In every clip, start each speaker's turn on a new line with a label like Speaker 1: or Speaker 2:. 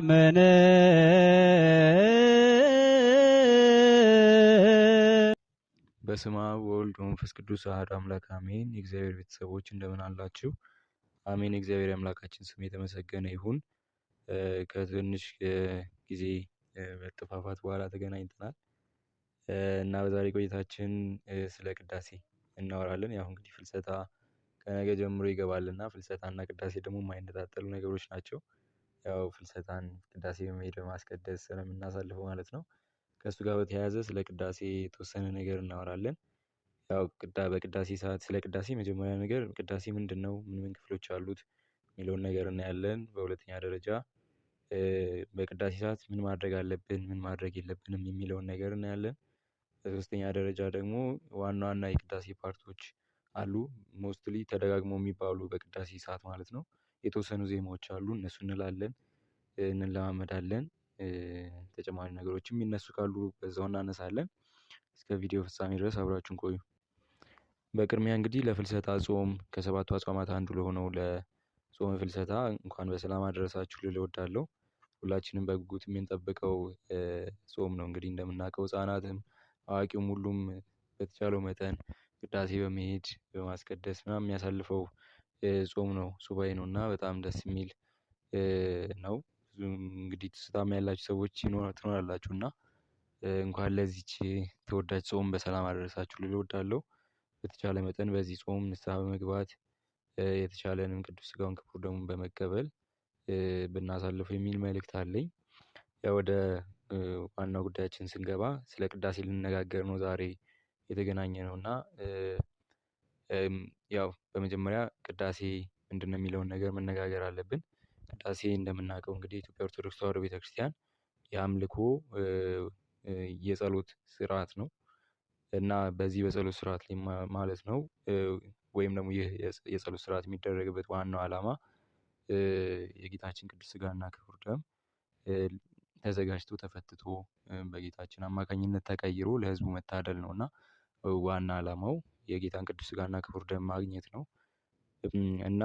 Speaker 1: አመነ።
Speaker 2: በስመ አብ ወወልድ ወመንፈስ ቅዱስ አሐዱ አምላክ አሜን። የእግዚአብሔር ቤተሰቦች እንደምን አላችሁ? አሜን። የእግዚአብሔር አምላካችን ስም የተመሰገነ ይሁን። ከትንሽ ጊዜ መጠፋፋት በኋላ ተገናኝተናል እና በዛሬ ቆይታችን ስለ ቅዳሴ እናወራለን። ያው እንግዲህ ፍልሰታ ከነገ ጀምሮ ይገባልና ፍልሰታና ቅዳሴ ደግሞ የማይነጣጠሉ ነገሮች ናቸው። ያው ፍልሰታን ቅዳሴ በመሄድ በማስቀደስ ስለምናሳልፈው ማለት ነው። ከእሱ ጋር በተያያዘ ስለ ቅዳሴ የተወሰነ ነገር እናወራለን። ያው በቅዳሴ ሰዓት ስለ ቅዳሴ መጀመሪያ ነገር ቅዳሴ ምንድን ነው፣ ምን ምን ክፍሎች አሉት የሚለውን ነገር እናያለን። በሁለተኛ ደረጃ በቅዳሴ ሰዓት ምን ማድረግ አለብን፣ ምን ማድረግ የለብንም የሚለውን ነገር እናያለን። በሶስተኛ ደረጃ ደግሞ ዋና ዋና የቅዳሴ ፓርቶች አሉ። ሞስትሊ ተደጋግሞ የሚባሉ በቅዳሴ ሰዓት ማለት ነው። የተወሰኑ ዜማዎች አሉ፣ እነሱ እንላለን፣ እንለማመዳለን። ተጨማሪ ነገሮችም የሚነሱ ካሉ በዛው እናነሳለን። እስከ ቪዲዮ ፍጻሜ ድረስ አብራችሁን ቆዩ። በቅድሚያ እንግዲህ ለፍልሰታ ጾም ከሰባቱ አጽዋማት አንዱ ለሆነው ለጾመ ፍልሰታ እንኳን በሰላም አደረሳችሁ ልል እወዳለሁ። ሁላችንም በጉጉት የምንጠብቀው ጾም ነው። እንግዲህ እንደምናውቀው ሕፃናትም አዋቂውም ሁሉም በተቻለው መጠን ቅዳሴ በመሄድ በማስቀደስ ምናምን የሚያሳልፈው ጾም ነው፣ ሱባኤ ነው እና በጣም ደስ የሚል ነው። እንግዲህ ትዝታም ያላችሁ ሰዎች ትኖራላችሁ እና እንኳን ለዚች ተወዳጅ ጾም በሰላም አደረሳችሁ ልል እወዳለሁ። በተቻለ መጠን በዚህ ጾም ንስሐ በመግባት የተቻለንም ቅዱስ ሥጋውን ክቡር ደሙን በመቀበል ብናሳልፈው የሚል መልእክት አለኝ። ያው ወደ ዋናው ጉዳያችን ስንገባ ስለ ቅዳሴ ልንነጋገር ነው ዛሬ የተገናኘ ነው እና ያው በመጀመሪያ ቅዳሴ ምንድን ነው የሚለውን ነገር መነጋገር አለብን። ቅዳሴ እንደምናውቀው እንግዲህ የኢትዮጵያ ኦርቶዶክስ ተዋሕዶ ቤተክርስቲያን የአምልኮ የጸሎት ስርዓት ነው እና በዚህ በጸሎት ስርዓት ላይ ማለት ነው ወይም ደግሞ ይህ የጸሎት ስርዓት የሚደረግበት ዋናው ዓላማ የጌታችን ቅዱስ ሥጋና ክቡር ደም ተዘጋጅቶ ተፈትቶ በጌታችን አማካኝነት ተቀይሮ ለሕዝቡ መታደል ነው እና ዋና ዓላማው የጌታን ቅዱስ ሥጋና ክቡር ደም ማግኘት ነው እና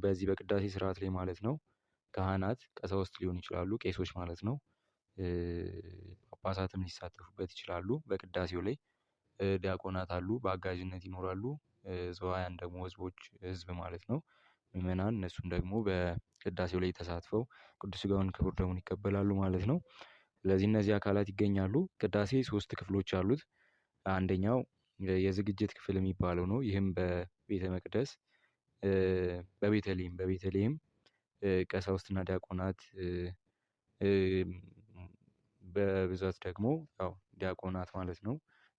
Speaker 2: በዚህ በቅዳሴ ስርዓት ላይ ማለት ነው ካህናት፣ ቀሳውስት ሊሆኑ ይችላሉ፣ ቄሶች ማለት ነው፣ ጳጳሳትም ሊሳተፉበት ይችላሉ። በቅዳሴው ላይ ዲያቆናት አሉ፣ በአጋዥነት ይኖራሉ። ዘዋያን ደግሞ ህዝብ ማለት ነው፣ ምዕመናን፣ እነሱም ደግሞ በቅዳሴው ላይ ተሳትፈው ቅዱስ ሥጋውን ክቡር ደሙን ይቀበላሉ ማለት ነው። ስለዚህ እነዚህ አካላት ይገኛሉ። ቅዳሴ 3 ክፍሎች አሉት። አንደኛው የዝግጅት ክፍል የሚባለው ነው። ይህም በቤተ መቅደስ በቤተልሔም ቀሳውስትና ዲያቆናት በብዛት ደግሞ ያው ዲያቆናት ማለት ነው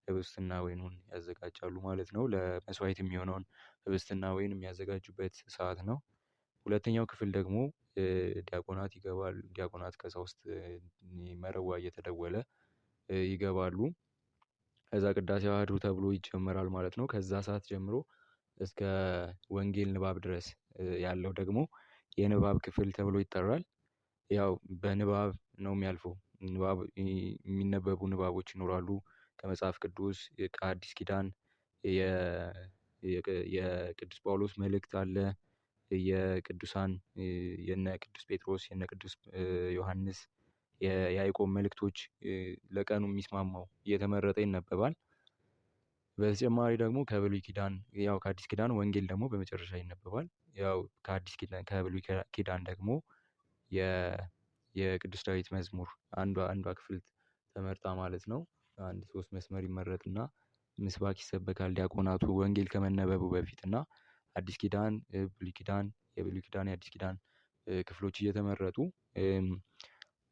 Speaker 2: ህብስትና ወይኑን ያዘጋጃሉ ማለት ነው። ለመስዋዕት የሚሆነውን ህብስትና ወይን የሚያዘጋጁበት ሰዓት ነው። ሁለተኛው ክፍል ደግሞ ዲያቆናት ይገባሉ። ዲያቆናት ቀሳውስት መረዋ እየተደወለ ይገባሉ። ከዛ ቅዳሴ አሐዱ ተብሎ ይጀመራል ማለት ነው። ከዛ ሰዓት ጀምሮ እስከ ወንጌል ንባብ ድረስ ያለው ደግሞ የንባብ ክፍል ተብሎ ይጠራል። ያው በንባብ ነው የሚያልፈው። የሚነበቡ ንባቦች ይኖራሉ። ከመጽሐፍ ቅዱስ፣ ከአዲስ ኪዳን የቅዱስ ጳውሎስ መልእክት አለ። የቅዱሳን የነ ቅዱስ ጴጥሮስ፣ የነ ቅዱስ ዮሐንስ፣ የያዕቆብ መልእክቶች ለቀኑ የሚስማማው እየተመረጠ ይነበባል። በተጨማሪ ደግሞ ከብሉይ ኪዳን ያው ከአዲስ ኪዳን ወንጌል ደግሞ በመጨረሻ ይነበባል። ያው ከብሉይ ኪዳን ደግሞ የቅዱስ ዳዊት መዝሙር አንዷ ክፍል ተመርጣ ማለት ነው። አንድ 3 መስመር ይመረጥና ምስባክ ይሰበካል ዲያቆናቱ ወንጌል ከመነበቡ በፊት እና አዲስ ኪዳን፣ ብሉይ ኪዳን፣ የብሉይ ኪዳን፣ የአዲስ ኪዳን ክፍሎች እየተመረጡ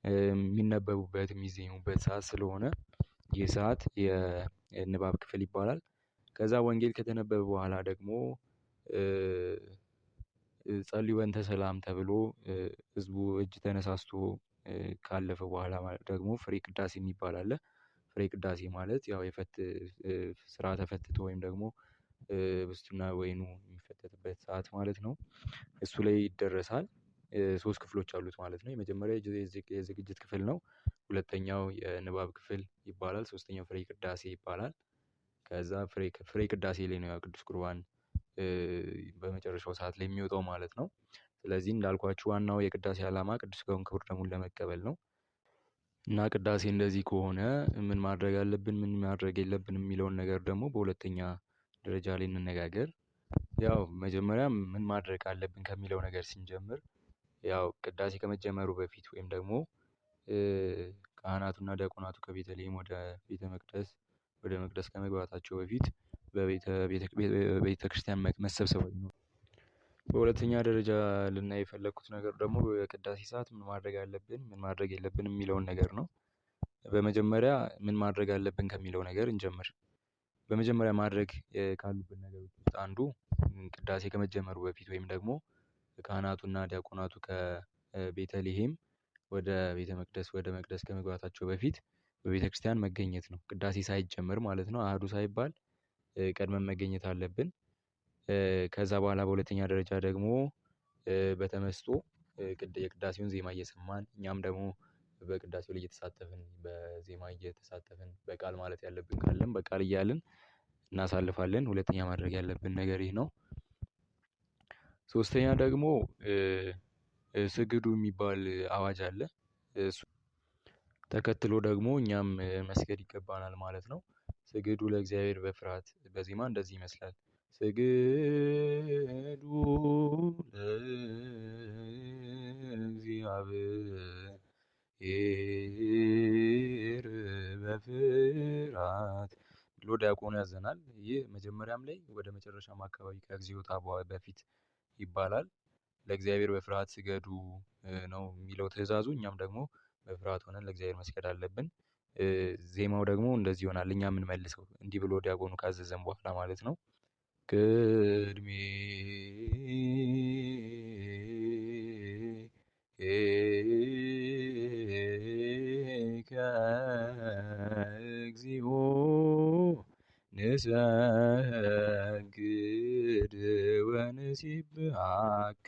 Speaker 2: የሚነበቡበት የሚዜሙበት ሰዓት ስለሆነ ይህ ሰዓት የንባብ ክፍል ይባላል። ከዛ ወንጌል ከተነበበ በኋላ ደግሞ ጸልዩ በእንተ ሰላም ተብሎ ህዝቡ እጅ ተነሳስቶ ካለፈ በኋላ ደግሞ ፍሬ ቅዳሴ የሚባል አለ። ፍሬ ቅዳሴ ማለት ያው ስርዓተ ፈትቶ ወይም ደግሞ ህብስቱና ወይኑ የሚፈተትበት ሰዓት ማለት ነው። እሱ ላይ ይደረሳል። 3 ክፍሎች አሉት ማለት ነው። የመጀመሪያው የዝግጅት ክፍል ነው። ሁለተኛው የንባብ ክፍል ይባላል። ሶስተኛው ፍሬ ቅዳሴ ይባላል። ከዛ ፍሬ ቅዳሴ ላይ ነው ያው ቅዱስ ቁርባን በመጨረሻው ሰዓት ላይ የሚወጣው ማለት ነው። ስለዚህ እንዳልኳችሁ ዋናው የቅዳሴ ዓላማ ቅዱስ ሥጋውን ክቡር ደሙን ለመቀበል ነው። እና ቅዳሴ እንደዚህ ከሆነ ምን ማድረግ አለብን ምን ማድረግ የለብንም የሚለውን ነገር ደግሞ በሁለተኛ ደረጃ ላይ እንነጋገር። ያው መጀመሪያ ምን ማድረግ አለብን ከሚለው ነገር ስንጀምር ያው ቅዳሴ ከመጀመሩ በፊት ወይም ደግሞ ካህናቱና ዲያቆናቱ ከቤተልሔም ወደ ወደ መቅደስ ከመግባታቸው በፊት በቤተክርስቲያን መሰብሰብ ነው። በሁለተኛ ደረጃ ልናይ የፈለኩት ነገር ደግሞ በቅዳሴ ሰዓት ምን ማድረግ አለብን ምን ማድረግ የለብንም የሚለውን ነገር ነው። በመጀመሪያ ምን ማድረግ አለብን ከሚለው ነገር እንጀምር። በመጀመሪያ ማድረግ ካሉብን ነገሮች ውስጥ አንዱ ቅዳሴ ከመጀመሩ በፊት ወይም ደግሞ ካህናቱና ዲያቆናቱ ከቤተልሔም ወደ ቤተ መቅደስ ወደ መቅደስ ከመግባታቸው በፊት በቤተክርስቲያን መገኘት ነው። ቅዳሴ ሳይጀመር ማለት ነው። አሃዱ ሳይባል ቀድመን መገኘት አለብን። ከዛ በኋላ በሁለተኛ ደረጃ ደግሞ በተመስጦ የቅዳሴውን ዜማ እየሰማን እኛም ደግሞ በቅዳሴው ላይ እየተሳተፍን በዜማ እየተሳተፍን በቃል ማለት ያለብን ካለም በቃል እያልን እናሳልፋለን። ሁለተኛ ማድረግ ያለብን ነገር ይህ ነው። ሶስተኛ ደግሞ ስግዱ የሚባል አዋጅ አለ። እሱ ተከትሎ ደግሞ እኛም መስገድ ይገባናል ማለት ነው። ስግዱ ለእግዚአብሔር በፍርሃት በዜማ እንደዚህ ይመስላል። ስግዱ ለእግዚአብሔር በፍርሃት ብሎ ዲያቆኑ ያዘናል። ይህ መጀመሪያም ላይ ወደ መጨረሻም አካባቢ ከእግዚኦታ በፊት ይባላል። ለእግዚአብሔር በፍርሃት ስገዱ ነው የሚለው ትእዛዙ። እኛም ደግሞ በፍርሃት ሆነን ለእግዚአብሔር መስገድ አለብን። ዜማው ደግሞ እንደዚህ ይሆናል እኛ የምንመልሰው እንዲህ ብሎ ዲያቆኑ ካዘዘን በኋላ ማለት ነው። ቅድሜከ እግዚኦ ንሰግድ ወንሲብሐከ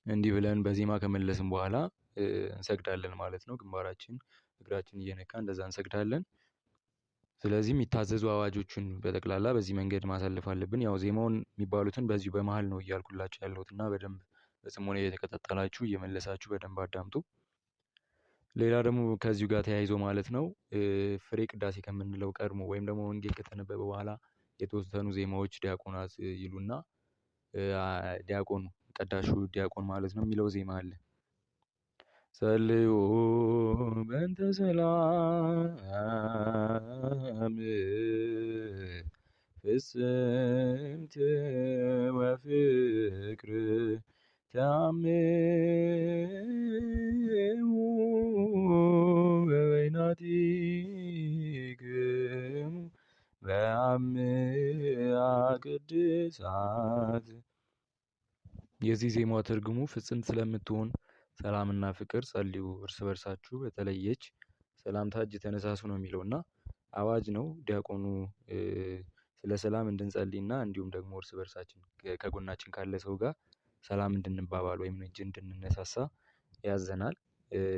Speaker 2: እንዲህ ብለን በዜማ ከመለስን በኋላ እንሰግዳለን ማለት ነው። ግንባራችን እግራችን እየነካ እንደዛ እንሰግዳለን። ስለዚህ የሚታዘዙ አዋጆችን በጠቅላላ በዚህ መንገድ ማሳለፍ አለብን። ያው ዜማውን የሚባሉትን በዚሁ በመሃል ነው እያልኩላችሁ ያለሁት እና በደንብ በጽሞና እየተከታተላችሁ እየመለሳችሁ በደንብ አዳምጡ። ሌላ ደግሞ ከዚሁ ጋር ተያይዞ ማለት ነው ፍሬ ቅዳሴ ከምንለው ቀድሞ ወይም ደግሞ ወንጌል ከተነበበ በኋላ የተወሰኑ ዜማዎች ዲያቆናት ይሉና ዲያቆኑ ቀዳሹ ዲያቆን ማለት ነው የሚለው ዜማ አለ። ጸልዩ በእንተ ሰላም ፍጽምት ወፍቅር ተአምሩ በበይናቲክሙ በአምአ ቅድሳት። የዚህ ዜማ ትርጉሙ ፍጽምት ስለምትሆን ሰላምና ፍቅር ጸልዩ እርስ በርሳችሁ በተለየች ሰላምታ እጅ ተነሳሱ ነው የሚለው እና አዋጅ ነው። ዲያቆኑ ስለ ሰላም እንድንጸልይና እንዲሁም ደግሞ እርስ በርሳችን ከጎናችን ካለ ሰው ጋር ሰላም እንድንባባል ወይም እጅ እንድንነሳሳ ያዘናል።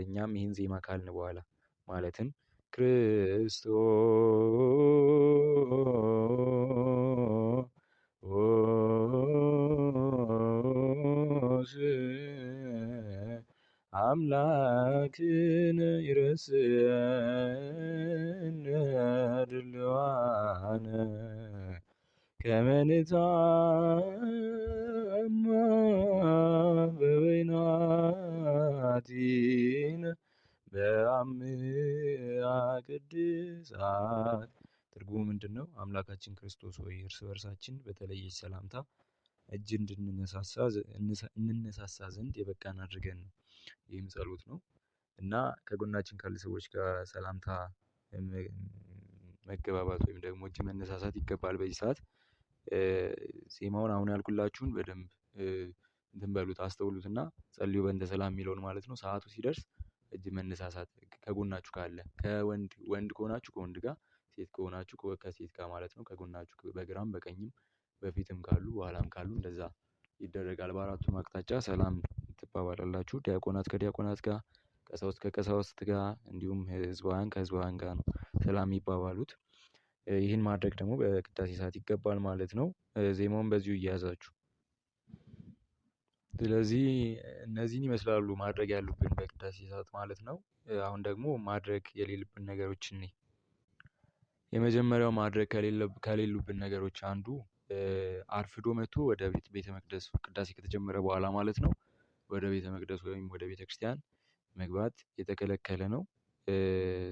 Speaker 2: እኛም ይህን ዜማ ካልን በኋላ ማለትም ክርስቶስ አምላክነ ይረስየነ ድልዋነ ከመ ንታማ በበይናቲነ በአምአ ቅድሳት። ትርጉሙ ምንድን ነው? አምላካችን ክርስቶስ ሆይ እርስ በርሳችን በተለየች ሰላምታ እጅ እንነሳሳ ዘንድ የበቃን አድርገን ነው። ይህም ጸሎት ነው እና ከጎናችን ካሉ ሰዎች ጋር ሰላምታ መገባባት ወይም ደግሞ እጅ መነሳሳት ይገባል። በዚህ ሰዓት ዜማውን አሁን ያልኩላችሁን በደንብ እንትን በሉት አስተውሉትና ጸልዩ በእንተ ሰላም የሚለውን ማለት ነው። ሰዓቱ ሲደርስ እጅ መነሳሳት ከጎናችሁ ካለ ወንድ ከሆናችሁ ከወንድ ጋር ሴት ከሆናችሁ ከሴት ጋር ማለት ነው። ከጎናችሁ በግራም በቀኝም በፊትም ካሉ በኋላም ካሉ እንደዛ ይደረጋል። በአራቱም አቅጣጫ ሰላም ትባባላላችሁ። ዲያቆናት ከዲያቆናት ጋር ቀሳውስት ከቀሳውስት ጋር እንዲሁም ህዝባውያን ከህዝባውያን ጋር ነው ሰላም የሚባባሉት። ይህን ማድረግ ደግሞ በቅዳሴ ሰዓት ይገባል ማለት ነው። ዜማውን በዚሁ እየያዛችሁ ስለዚህ እነዚህን ይመስላሉ ማድረግ ያሉብን በቅዳሴ ሰዓት ማለት ነው። አሁን ደግሞ ማድረግ የሌሉብን ነገሮችን እንይ። የመጀመሪያው ማድረግ ከሌሉብን ነገሮች አንዱ አርፍዶ መጥቶ ወደ ቤተ መቅደስ ቅዳሴ ከተጀመረ በኋላ ማለት ነው ወደ ቤተ መቅደስ ወይም ወደ ቤተ ክርስቲያን መግባት የተከለከለ ነው።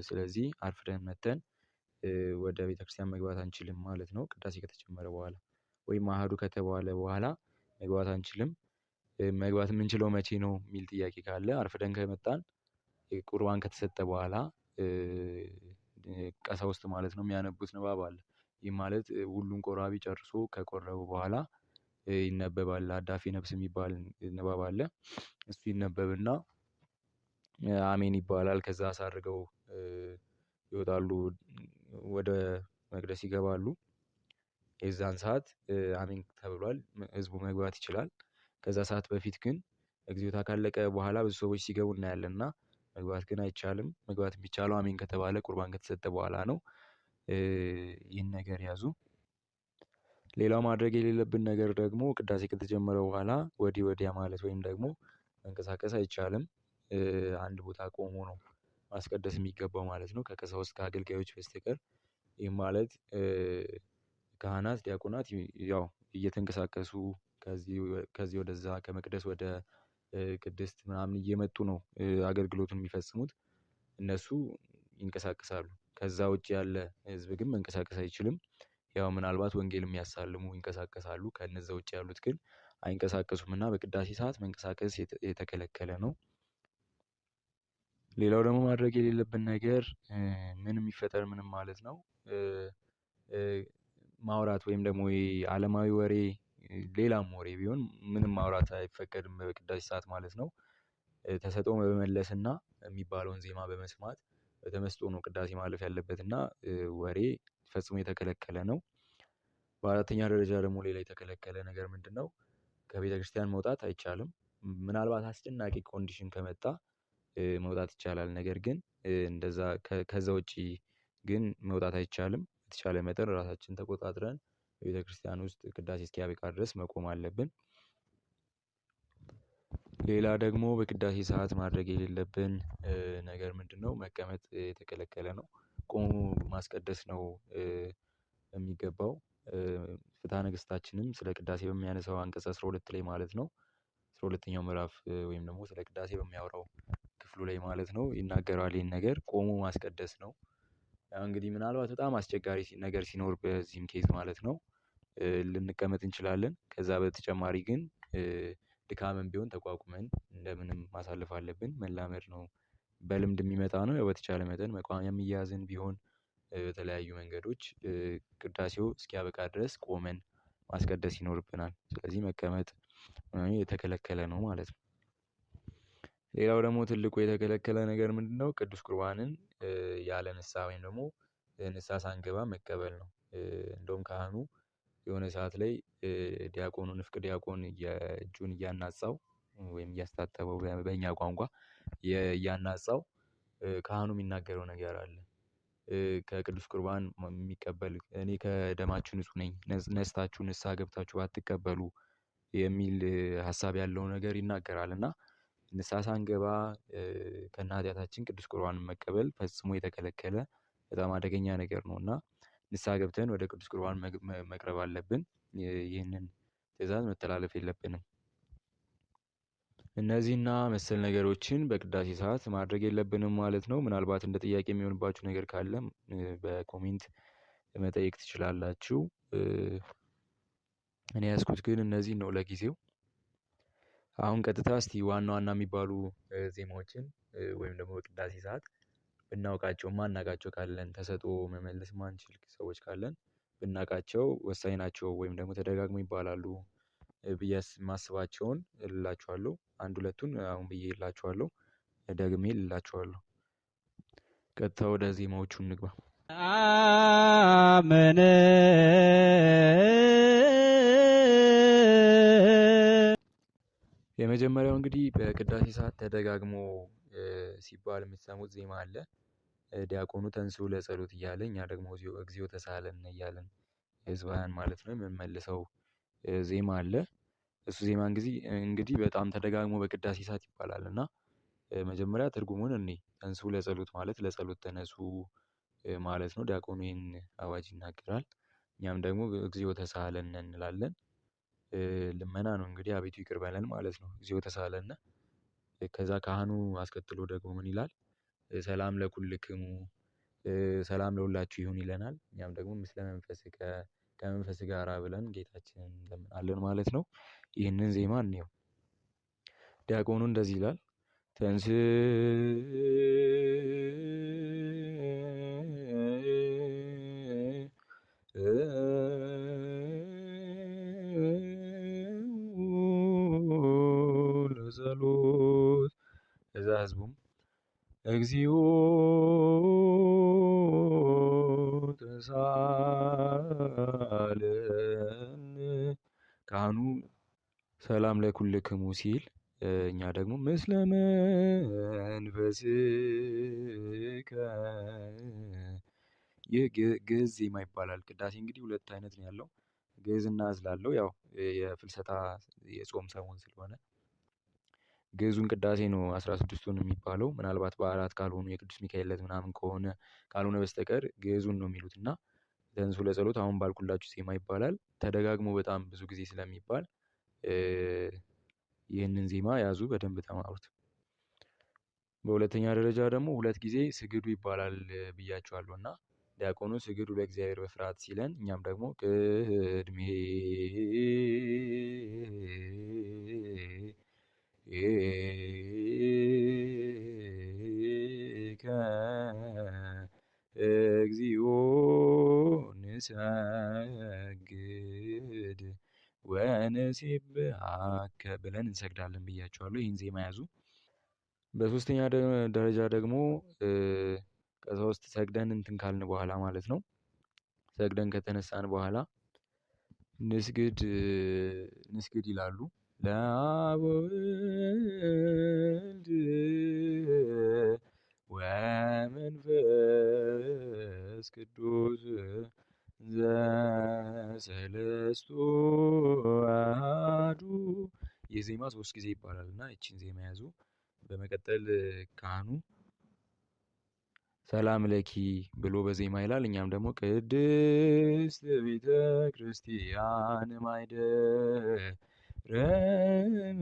Speaker 2: ስለዚህ አርፍደን መጥተን ወደ ቤተ ክርስቲያን መግባት አንችልም ማለት ነው። ቅዳሴ ከተጀመረ በኋላ ወይም አሃዱ ከተባለ በኋላ መግባት አንችልም። መግባት የምንችለው መቼ ነው የሚል ጥያቄ ካለ አርፍደን ከመጣን ቁርባን ከተሰጠ በኋላ ቀሳውስት ማለት ነው የሚያነቡት ንባብ አለ። ይህ ማለት ሁሉን ቆራቢ ጨርሶ ከቆረቡ በኋላ ይነበባል። አዳፌ ነፍስ የሚባል ንባብ አለ። እሱ ይነበብና አሜን ይባላል። ከዛ አሳርገው ይወጣሉ፣ ወደ መቅደስ ይገባሉ። የዛን ሰዓት አሜን ተብሏል፣ ህዝቡ መግባት ይችላል። ከዛ ሰዓት በፊት ግን እግዚኦታ ካለቀ በኋላ ብዙ ሰዎች ሲገቡ እናያለን እና መግባት ግን አይቻልም። መግባት የሚቻለው አሜን ከተባለ ቁርባን ከተሰጠ በኋላ ነው። ይህን ነገር ያዙ። ሌላው ማድረግ የሌለብን ነገር ደግሞ ቅዳሴ ከተጀመረ በኋላ ወዲህ ወዲያ ማለት ወይም ደግሞ መንቀሳቀስ አይቻልም። አንድ ቦታ ቆሞ ነው ማስቀደስ የሚገባው ማለት ነው ከቀሳውስት ከአገልጋዮች በስተቀር። ይህም ማለት ካህናት፣ ዲያቆናት ያው እየተንቀሳቀሱ ከዚህ ወደዛ ከመቅደስ ወደ ቅድስት ምናምን እየመጡ ነው አገልግሎቱን የሚፈጽሙት። እነሱ ይንቀሳቀሳሉ። ከዛ ውጭ ያለ ህዝብ ግን መንቀሳቀስ አይችልም። ያው ምናልባት ወንጌል የሚያሳልሙ ይንቀሳቀሳሉ። ከነዛ ውጭ ያሉት ግን አይንቀሳቀሱም እና በቅዳሴ ሰዓት መንቀሳቀስ የተከለከለ ነው። ሌላው ደግሞ ማድረግ የሌለብን ነገር ምንም ይፈጠር ምንም ማለት ነው ማውራት ወይም ደግሞ ዓለማዊ ወሬ ሌላም ወሬ ቢሆን ምንም ማውራት አይፈቀድም በቅዳሴ ሰዓት ማለት ነው። ተሰጥኦ በመመለስና የሚባለውን ዜማ በመስማት በተመስጦ ነው ቅዳሴ ማለፍ ያለበት እና ወሬ ፈጽሞ የተከለከለ ነው። በአራተኛ ደረጃ ደግሞ ሌላ የተከለከለ ነገር ምንድነው? ከቤተክርስቲያን መውጣት አይቻልም። ምናልባት አስጨናቂ ኮንዲሽን ከመጣ መውጣት ይቻላል። ነገር ግን እንደዛ ከዛ ውጪ ግን መውጣት አይቻልም። በተቻለ መጠን ራሳችንን ተቆጣጥረን በቤተክርስቲያን ውስጥ ቅዳሴ እስኪያበቃ ድረስ መቆም አለብን። ሌላ ደግሞ በቅዳሴ ሰዓት ማድረግ የሌለብን ነገር ምንድነው? መቀመጥ የተከለከለ ነው። ቆሞ ማስቀደስ ነው የሚገባው። ፍትሐ ነገሥታችንም ስለ ቅዳሴ በሚያነሳው አንቀጽ 12 ላይ ማለት ነው 12ኛው ምዕራፍ ወይም ደግሞ ስለ ቅዳሴ በሚያወራው ክፍሉ ላይ ማለት ነው ይናገራል ይህን ነገር ቆሞ ማስቀደስ ነው። እንግዲህ ምናልባት በጣም አስቸጋሪ ነገር ሲኖር በዚህም ኬዝ ማለት ነው ልንቀመጥ እንችላለን። ከዛ በተጨማሪ ግን ድካምም ቢሆን ተቋቁመን እንደምንም ማሳለፍ አለብን። መላመድ ነው፣ በልምድ የሚመጣ ነው። ያው በተቻለ መጠን መቋሚያም እየያዝን ቢሆን በተለያዩ መንገዶች ቅዳሴው እስኪያበቃ ድረስ ቆመን ማስቀደስ ይኖርብናል። ስለዚህ መቀመጥ የተከለከለ ነው ማለት ነው። ሌላው ደግሞ ትልቁ የተከለከለ ነገር ምንድነው? ቅዱስ ቁርባንን ያለ ንስሐ ወይም ደግሞ ንስሐ ሳንገባ መቀበል ነው። እንደውም ካህኑ የሆነ ሰዓት ላይ ዲያቆኑ ንፍቅ ዲያቆን እጁን እያናጻው ወይም እያስታጠበው በእኛ ቋንቋ እያናጻው ካህኑ የሚናገረው ነገር አለ። ከቅዱስ ቁርባን የሚቀበል እኔ ከደማችሁ ንጹህ ነኝ፣ ነስታችሁ ንስሐ ገብታችሁ ባትቀበሉ የሚል ሀሳብ ያለው ነገር ይናገራል እና ንስሐ ሳንገባ ከነ ኃጢአታችን ቅዱስ ቁርባንን መቀበል ፈጽሞ የተከለከለ በጣም አደገኛ ነገር ነው እና ንስሐ ገብተን ወደ ቅዱስ ቁርባን መቅረብ አለብን። ይህንን ትእዛዝ መተላለፍ የለብንም። እነዚህና መሰል ነገሮችን በቅዳሴ ሰዓት ማድረግ የለብንም ማለት ነው። ምናልባት እንደ ጥያቄ የሚሆንባችሁ ነገር ካለም በኮሜንት መጠየቅ ትችላላችሁ። እኔ የያዝኩት ግን እነዚህን ነው ለጊዜው። አሁን ቀጥታ እስቲ ዋና ዋና የሚባሉ ዜማዎችን ወይም ደግሞ በቅዳሴ ሰዓት ብናውቃቸው ማናውቃቸው ካለን ተሰጥኦ መመለስ ማንችል ሰዎች ካለን ብናውቃቸው ወሳኝ ናቸው ወይም ደግሞ ተደጋግሞ ይባላሉ ብዬ የማስባቸውን እልላችኋለሁ። አንድ ሁለቱን አሁን ብዬ እላችኋለሁ፣ ደግሜ እላችኋለሁ። ቀጥታ ወደ ዜማዎቹ እንግባ። አመነ የመጀመሪያው እንግዲህ በቅዳሴ ሰዓት ተደጋግሞ ሲባል የምትሰሙት ዜማ አለ። ዲያቆኑ ተንሥኡ ለጸሎት እያለ እኛ ደግሞ እግዚኦ ተሳሃለነ እያለን ህዝባውያን ማለት ነው የምንመልሰው ዜማ አለ። እሱ ዜማ እንግዲህ በጣም ተደጋግሞ በቅዳሴ ሰዓት ይባላል እና መጀመሪያ ትርጉሙን ተንሱ ለጸሎት ማለት ለጸሎት ተነሱ ማለት ነው። ዲያቆኑ ይህን አዋጅ ይናገራል። እኛም ደግሞ እግዚኦ ተሳሃለነ እንላለን። ልመና ነው እንግዲህ አቤቱ ይቅር በለን ማለት ነው። እግዚኦ ተሳሃለነ። ከዛ ካህኑ አስከትሎ ደግሞ ምን ይላል? ሰላም ለኩልክሙ፣ ሰላም ለሁላችሁ ይሁን ይለናል። እኛም ደግሞ ምስለ መንፈስከ ከመንፈስ ጋር ብለን ጌታችንን እንለምናለን ማለት ነው። ይህንን ዜማ እንየው። ዲያቆኑ እንደዚህ ይላል። ተንስ ለጸሎት። ከዛ ህዝቡም እግዚኦ ተሳሃለነ። ካህኑ ሰላም ለኩልክሙ ሲል እኛ ደግሞ ምስለ መንፈስከ። ይህ ግዕዝ ዜማ ይባላል። ቅዳሴ እንግዲህ ሁለት አይነት ነው ያለው፣ ግዕዝና ዕዝል አለው። ያው የፍልሰታ የጾም ሰሞን ስለሆነ ግዕዙን ቅዳሴ ነው 16ቱን የሚባለው። ምናልባት በዓላት ካልሆኑ የቅዱስ ሚካኤል ዕለት ምናምን ካልሆነ በስተቀር ግዕዙን ነው የሚሉት እና ተንሱ ለጸሎት አሁን ባልኩላችሁ ዜማ ይባላል። ተደጋግሞ በጣም ብዙ ጊዜ ስለሚባል ይህንን ዜማ ያዙ፣ በደንብ ተማሩት። በሁለተኛ ደረጃ ደግሞ ሁለት ጊዜ ስግዱ ይባላል ብያችኋለሁ እና ዲያቆኑ ስግዱ ለእግዚአብሔር በፍርሃት ሲለን እኛም ደግሞ ቅድሜከ እግዚኦ ንሰግድ ወንሴብሐከ ብለን እንሰግዳለን ብያችኋለሁ። ይህን ዜማ ያዙ። በሶስተኛ ደረጃ ደግሞ ቀሳውስት ሰግደን እንትን ካልን በኋላ ማለት ነው፣ ሰግደን ከተነሳን በኋላ ንስግድ ይላሉ። ለአብ ወወልድ ወመንፈስ ቅዱስ ዘሰለስቱ አሐዱ። ይህ ዜማ 3 ጊዜ ይባላል እና ይቺን ዜማ ያዙ። በመቀጠል ካህኑ ሰላም ለኪ ብሎ በዜማ ይላል። እኛም ደግሞ ቅድስት ቤተ ክርስቲያን ማኅደረ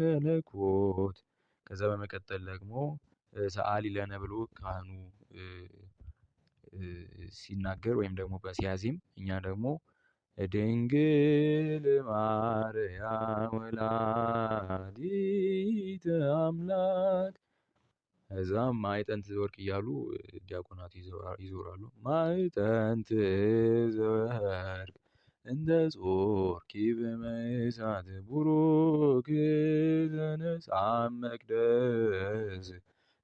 Speaker 2: መለኮት። ከዛ በመቀጠል ደግሞ ሰአሊ ለነ ብሎ ካህኑ ሲናገር ወይም ደግሞ ሲያዜም እኛ ደግሞ ድንግል ማርያም ወላዲተ አምላክ። ከዛም ማዕጠንተ ዘወርቅ እያሉ ዲያቆናት ይዞራሉ። ማዕጠንተ ዘወርቅ እንደ ጾርኪ በመሳት ቡሩክ ዘነሣ መቅደስ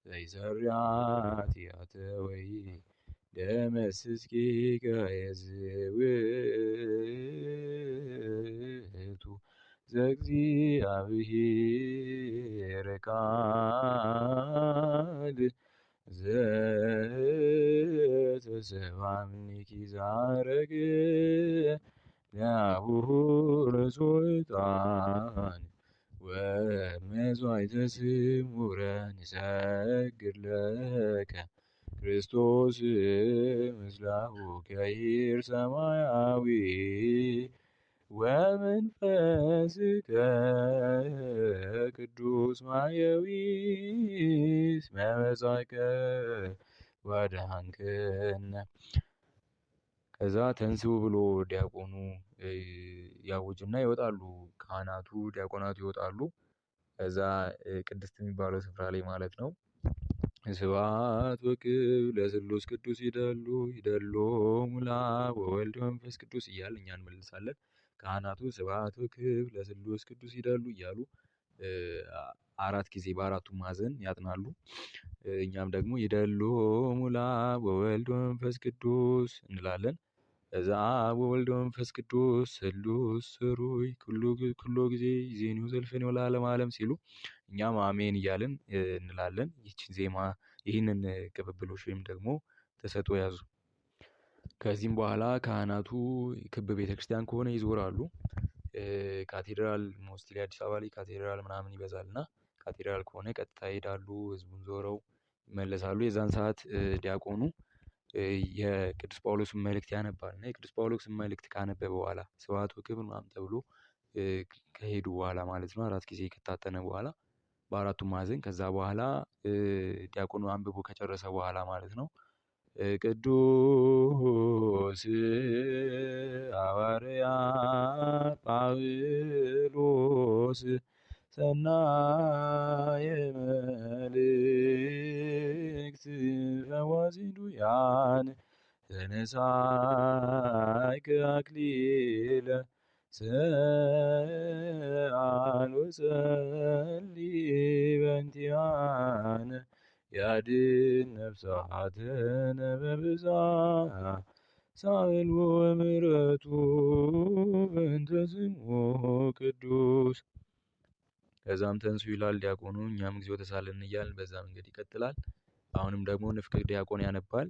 Speaker 2: ዘይሠሪ ኃጢአተ ወይ ደመስስኪ ከየዝውእቱ ዘእግዚአብሔር ቃል ዘተሰብአ እምኔኪ ዘዐረገ ለአቡሁ ለዘወጣን ወመሥዋዕተ ስሙረ ንሰግድ ለከ ክርስቶስ ምስለ ይር ሰማያዊ ወመንፈስከ ቅዱስ ማሕየዊ እስመ መጻእከ ወአድኃንክነ። ከዛ ተንሥኡ ብሎ ዲያቆኑ ያውጅና ይወጣሉ። ካህናቱ ዲያቆናቱ ይወጣሉ። ከዛ ቅድስት የሚባለው ስፍራ ላይ ማለት ነው። ስብሐት ወክብር ለስሉስ ቅዱስ ይደሎሙ ለአብ ወወልድ ወመንፈስ ቅዱስ እያልን እኛ እንመልሳለን። ካህናቱ ስብሐት ወክብር ለስሉስ ቅዱስ ይደሉ እያሉ 4 ጊዜ በአራቱም ማዕዘን ያጥናሉ። እኛም ደግሞ ይደሎሙ ለአብ ወወልድ ወመንፈስ ቅዱስ እንላለን። ከዛ አብ ወወልድ ወመንፈስ ቅዱስ ስሉስ ሥሩይ ኩሎ ጊዜ ይዜንዩ ዘልፈንዮ ለዓለመ ዓለም ሲሉ እኛም አሜን እያልን እንላለን። ይህችን ዜማ ይህንን ቅብብሎሽ ወይም ደግሞ ተሰጥኦ ያዙ። ከዚህም በኋላ ካህናቱ ክብ ቤተክርስቲያን ከሆነ ይዞራሉ። ካቴድራል ሞስትሊ አዲስ አበባ ላይ ካቴድራል ምናምን ይበዛል እና ካቴድራል ከሆነ ቀጥታ ይሄዳሉ፣ ህዝቡን ዞረው ይመለሳሉ። የዛን ሰዓት ዲያቆኑ የቅዱስ ጳውሎስን መልእክት ያነባል እና የቅዱስ ጳውሎስን መልእክት ካነበበ በኋላ ስብሐት ወክብር ምናምን ተብሎ ከሄዱ በኋላ ማለት ነው 4 ጊዜ ከታጠነ በኋላ በአራቱም ማዕዘን ከዛ በኋላ ዲያቆኑ አንብቦ ከጨረሰ በኋላ ማለት ነው ቅዱስ ሐዋርያ ጳውሎስ ሰናየ መልእክት ፈዋሲዱያን ተነሳይከ አክሊለ ሰአል ወጸልይ በእንቲአነ ያድኅን ነፍሳትነ በብዝኃ ሳህል ወምሕረቱ በእንተ ስሙ ቅዱስ። ከዛም ተንሱ ይላል ዲያቆኑ፣ እኛም እግዚኦ ተሳለን እያልን በዛ መንገድ ይቀጥላል። አሁንም ደግሞ ንፍቅ ዲያቆን ያነባል።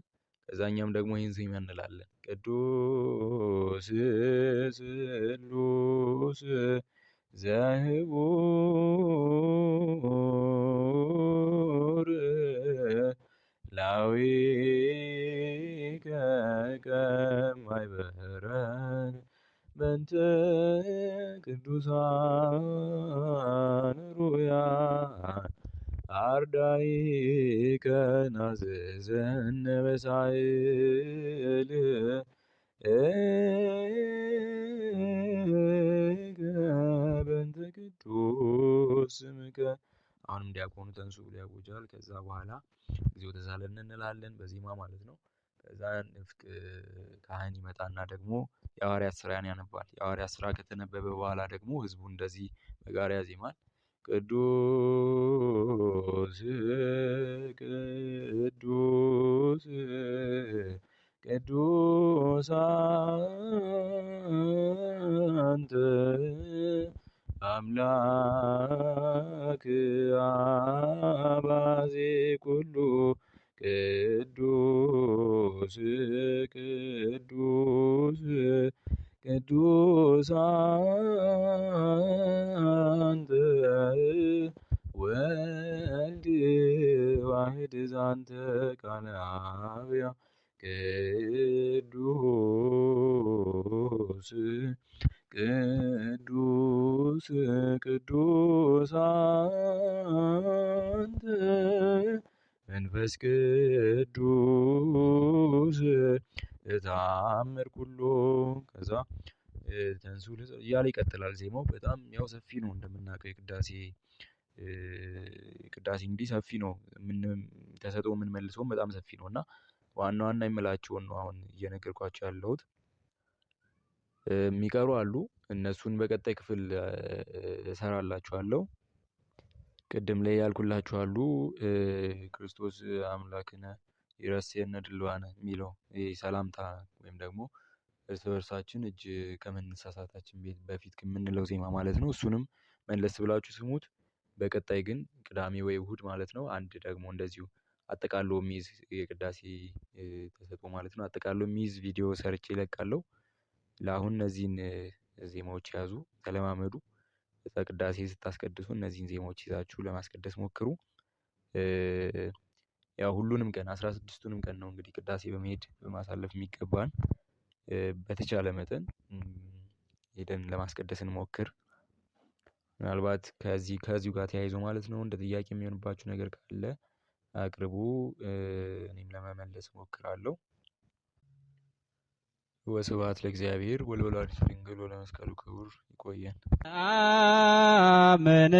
Speaker 2: ከዛኛም ደግሞ ይህን ዜማ እንላለን። ቅዱስ ስሉስ ዘህቡር ላዊከ ከማይ በህረን በእንተ ቅዱሳን ሩያን አርዳኢከ ናዘዘነ በሳህል በእንተ ቅዱስ ስምከ። አሁንም ዲያቆኑ ተንሱ ብሎ ያውጃል። ከዛ በኋላ እግዚኦ ተሳለን እንላለን በዜማ ማለት ነው። ከዛ ንፍቅ ካህን ይመጣና ደግሞ የሐዋርያት ሥራን ያነባል። የሐዋርያት ሥራ ከተነበበ በኋላ ደግሞ ህዝቡ እንደዚህ በጋራ ያዜማል። ቅዱስ ቅዱስ ቅዱስ አንተ አምላክ አባዜ ኩሉ ቅዱስ ቅዱስ ቅዱስ አንተ ወልድ ዋሕድ ዛንተ ቃለ አብያ ቅዱስ ቅዱስ ቅዱስ አንተ መንፈስ ቅዱስ ተአምር ኩሎ። ከዛ ተንሱ እያለ ይቀጥላል ዜማው። በጣም ያው ሰፊ ነው እንደምናውቀው ቅዳሴ እንግዲህ ሰፊ ነው። ተሰጥኦ የምንመልሰውም በጣም ሰፊ ነው እና ዋና ዋና የምላቸውን ነው አሁን እየነገርኳቸው ያለሁት። የሚቀሩ አሉ፣ እነሱን በቀጣይ ክፍል እሰራላችኋለሁ። ቅድም ላይ ያልኩላችሁ አሉ ክርስቶስ አምላክነ ይረሴነ ድልዋነ የሚለው ሰላምታ ወይም ደግሞ እርስ በርሳችን እጅ ከመነሳሳታችን በፊት የምንለው ዜማ ማለት ነው። እሱንም መለስ ብላችሁ ስሙት። በቀጣይ ግን ቅዳሜ ወይ እሁድ ማለት ነው አንድ ደግሞ እንደዚሁ አጠቃሎ የሚይዝ የቅዳሴ ተሰጥኦ ማለት ነው አጠቃሎ የሚይዝ ቪዲዮ ሰርቼ እለቃለሁ። ለአሁን እነዚህን ዜማዎች ያዙ፣ ተለማመዱ። ቅዳሴ ስታስቀድሱ እነዚህን ዜማዎች ይዛችሁ ለማስቀደስ ሞክሩ። ያው ሁሉንም ቀን 16ቱንም ቀን ነው እንግዲህ ቅዳሴ በመሄድ በማሳለፍ የሚገባን። በተቻለ መጠን ሄደን ለማስቀደስ እንሞክር። ምናልባት ከዚሁ ጋር ተያይዞ ማለት ነው እንደ ጥያቄ የሚሆንባችሁ ነገር ካለ አቅርቡ፣ እኔም ለመመለስ እሞክራለሁ። ወስብሐት ለእግዚአብሔር ወለወላዲቱ ድንግል ወለመስቀሉ ክቡር። ይቆየን። አሜን።